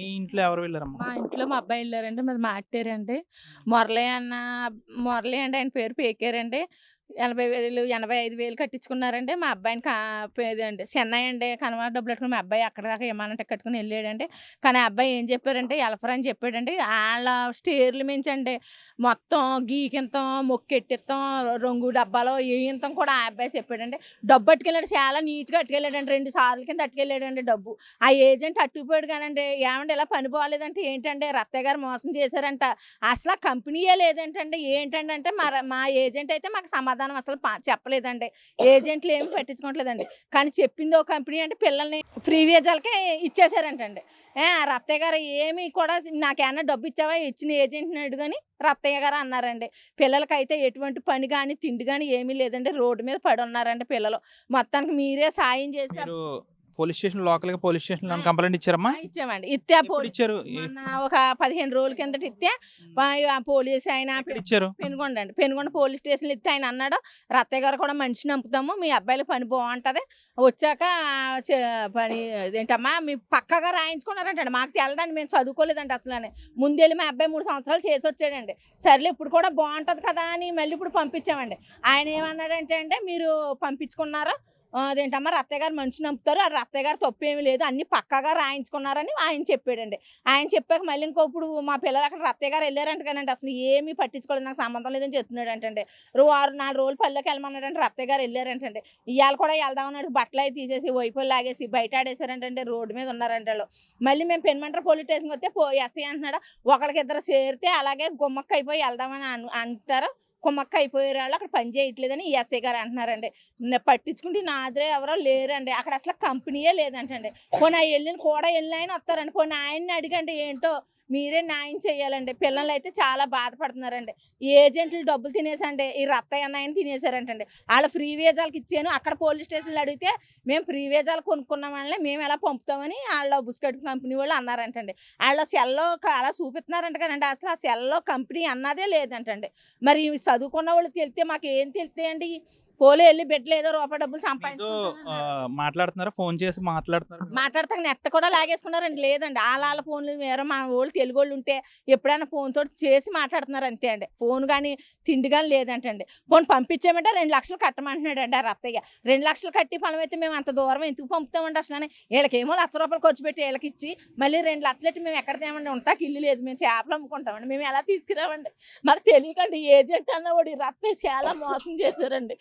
మీ ఇంట్లో ఎవరు వెళ్ళారమ్మా? మా ఇంట్లో మా అబ్బాయి ఎళ్లారండి. మాది మార్టేరండి. మురళి అన్న మురళి అండి ఆయన పేరు పేకారండి. 80,000, 85,000 కట్టించుకున్నారండి. మా అబ్బాయిని ఇదండి చెన్నై అండి కనవ డబ్బులెట్టుకొని మా అబ్బాయి అక్కడి దాకా విమానం టికెట్ కట్టుకొని ఎళ్ళాడండి. కానీ ఆ అబ్బాయి ఏం చెప్పారంటే ఎలపరని చెప్పాడండి. ఆళ్ళ స్టేర్‌ల మించండి మొత్తం గీకింతం, మొక్కెట్టిత్తం, రంగు డబ్బాలో ఏయింతం కూడా ఆ అబ్బాయి చెప్పాడండి. డబ్బు పట్టుకెళ్ళాడు చాలా నీట్‌గా అట్టుకెళ్ళాడండి. 2 సార్లు కింద అట్టుకెళ్ళాడండి డబ్బు. ఆ ఏజెంట్ అట్టుకుపోయాడు కానండి, "ఏవండీ ఇలా పని బాలేదంటే" "ఏంటండి రత్తయ్య గారు మోసం చేశారంట. అసల కంపెనీయే లేదేంటండి, ఏంటండి" అంటే మా ఏజెంట్ అయితే మాకు సమాధానం అసలు చెప్పలేదండి. ఏజెంట్లు ఏమి పట్టించుకోవట్లేదండి. కానీ చెప్పింది ఓ కంపెనీ అంటే పిల్లల్ని ఫ్రీ వీజాలకే ఇచ్చేసారంటండి. రత్తయ్య గారు ఏమి కూడా "నాకేమన్నా డబ్బు ఇచ్చావా? ఇచ్చిన ఏజెంట్‌ని అడుగు" అని రత్తయ్య గారు అన్నారండి. పిల్లలకైతే ఎటువంటి పని గాని, తిండి గాని ఏమీ లేదండి. రోడ్డు మీద పడున్నారండి పిల్లలు. మొత్తానికి మీరే సాయం చేసి మీరు లోకల్‌గా పోలీస్ స్టేషన్‌లో ఆ! కంప్లెయింట్ ఇచ్చారమ్మా? ఇచ్చామండి. ఇత్తే ఎప్పుడిచ్చారు? మొన్న ఒక 15 రోజుల కిందట ఇత్తే ఆ పోలీస్ ఆయన ఎక్కడిచ్చారు? పెనుగొండ అండి. పెనుగొండ పోలీస్ స్టేషన్‌లో ఇత్తే ఆయన అన్నాడు, "రత్తయ్య గారు కూడా మనిషి నంపుతాము. మీ అబ్బాయిల పని బావుంటది. వచ్చాక చే పని ఇదేంటమ్మా మీ పక్కాగా రాయించుకున్నారంటండి." మాకు తెలదండి. మేము చదువుకోలేదండి అసలని. ముందెళ్ళి మా అబ్బాయి 3 సంవత్సరాలు చేసొచ్చాడండి. సర్లే ఇప్పుడు కూడా బావుంటది కదా అని మళ్ళీ ఇప్పుడు పంపించామండి. ఆయన ఏమన్నాడంటే అండి, "మీరు పంపించుకున్నారు. అదేంటమ్మా రత్తయ్య గారు మనిషి నంపుతారు. ఆ రత్తయ్య గారు తప్పేమి లేదు. అన్నీ పక్కాగా రాయించుకున్నారని" ఆయన చెప్పాడండి. ఆయన చెప్పాక మళ్ళీ ఇప్పుడు మా పిల్లలు అక్కడ రత్తయ్య గారు ఎళ్లారంట కానండి అసలు ఏమీ పట్టించుకోలేదు. నాకు సంబంధం లేదని చెప్తున్నాడంటండి. 4 రోజులు పనిలోకి వెళ్ళమన్నాడంట. రత్తయ్య గారు ఎళ్లారంటండి. ఇయాల కూడా ఎళ్దామన్నాడు. బట్టలయి తీసేసి వైపులు లాగేసి బయట ఆడేసారంటండి. రోడ్డు మీద ఉన్నారంట ఆళ్ళు. మళ్ళీ మేము పెనుమంట్ర పోలీస్ స్టేషన్‌కొస్తే ఎస్ఐ అంటున్నాడు, ఒకళ్ళకిద్దరు చేరితే అలాగే గుమ్మక్కయిపోయి ఎళ్దామని అంటారు. కుమ్మక్కయిపోయారు ఆళ్ళు. అక్కడ పని చేయట్లేదని ఈ ఎస్ఐ గారు అంటున్నారండి. పట్టించుకుంటే నాదురే ఎవరో లేరండి. అక్కడ అసలు కంపెనీయే లేదంటండి. పోనీ ఆ కూడా ఎళ్ళినాయన వస్తారండి. పోనీ ఆయన్ని అడగండి ఏంటో మీరే న్యాయం చేయాలండి. పిల్లలైతే చాలా బాధపడుతున్నారండి. ఈ ఏజెంట్లు డబ్బులు తినేసండి ఈ రత్తయ్య అన్నాయన తినేసారంటండి. ఆళ్ళు ఫ్రీ వీజాలకి ఇచ్చాను. అక్కడ పోలీస్ స్టేషన్‌లో అడిగితే మేము ఫ్రీ వీజాలు కొనుక్కున్న వాళ్ళని మేము ఎలా పంపుతామని ఆళ్ళ బుస్కట్ కంపెనీ వాళ్ళు అన్నారంటండి. ఆళ్ళ సెల్‌లో అలా చూపిస్తున్నారంట కదండీ. అసలు ఆ సెల్‌లో కంపెనీ అన్నదే లేదంటండి. మరి చదువుకున్న వాళ్ళు తెలిస్తే మాకేం తెలుస్తాయండి? పోనీ ఎళ్లి బిడ్డలు ఏదో రూపాయి డబ్బులు మీతో సంపాదించుకుంటానన్నారు. మాట్లాడుతున్నారా? ఫోన్ చేసి మాట్లాడుతున్నారా? మాట్లాడతాక నెట్ కూడా లాగేసుకున్నారండి. లేదండి. ఆళ్ళ ఫోన్‌లు వేరే మన వోళ్ళు తెలుగోళ్ళుంటే ఎప్పుడైనా ఫోన్‌తోటి చేసి మాట్లాడుతున్నారు అంతే అండి. ఫోన్ గాని, తిండి గాని లేదంటండి. పోనీ పంపించామంటే 2,00,000 కట్టమంటున్నాడండి ఆ రత్తయ్య. 2,00,000 కట్టి ఫలమైతే మేము అంత దూరం ఎందుకు పంపుతామండి అసలని? ఈళ్ళకేమో రూ. 1,00,000 ఖర్చు పెట్టి ఈళ్ళకిచ్చి, మళ్ళీ 2,00,000 ఎట్టి మేము ఎక్కడ తేమండి? ఉంటాకి ఇల్లు లేదు. మేము చేపలు అమ్ముకుంటామండి. మేము ఎలా తీసుకురామండి? మాకు తెలియకండి ఏజెంట్ అన్నవాడు ఈ రత్తయ్య చాలా మోసం చేశారండి.